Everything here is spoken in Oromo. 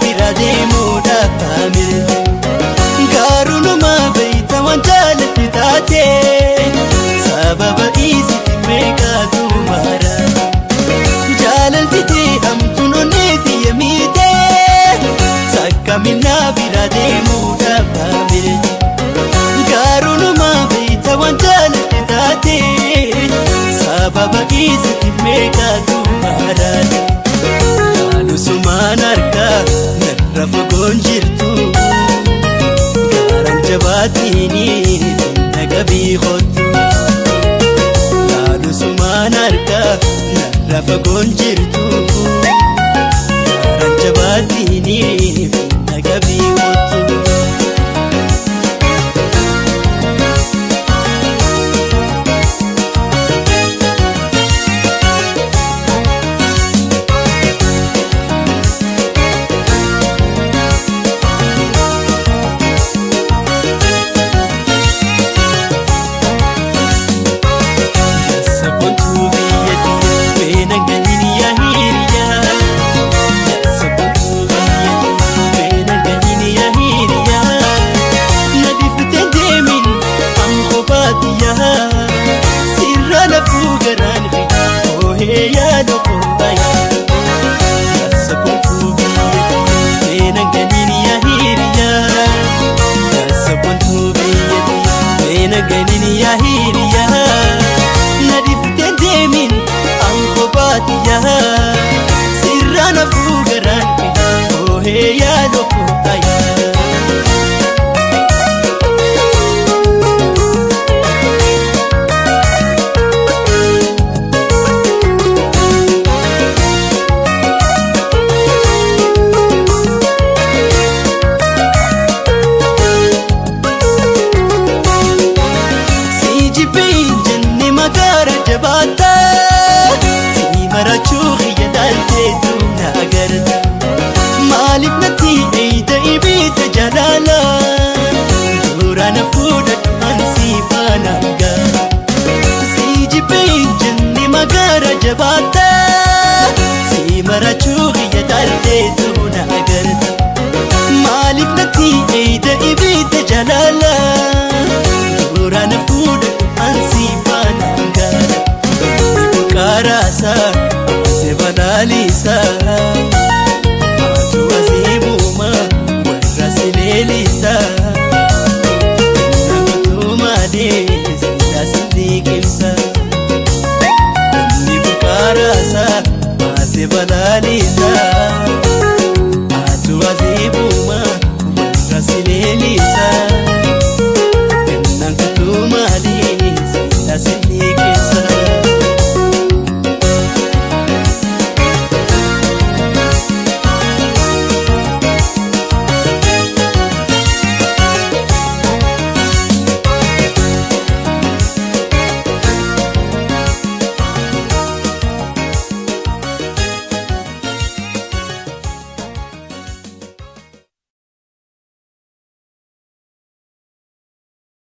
bira deemuudhaaf taamire gaarunuma beeyta waan jaalatti taate sababa isitti meeqaatu mara jaalaltitee hamtuun onneetti yemite sakkamina bira deemuudhaaf taamire gaarunuma beeyta waan jaalatti taate sababa isitti meeqaatu mara Sumaan argaa narra fogoon jirtu gaaraan jabaatini nagabii hottu Laadu sumaan argaa narra fogoon jirtu gaaraan jabaatini nagabii hottu Sirrana fugaran oh hey ya loko aya Siji pinjen ni magara jabata Marachuu khiyadaalte duuna agarta Maaliif natti eeyda ibiita jalaala Duraana fuudhadhu ansi faana gaa Si jibbeen jenni magaara jabaata Si marachuu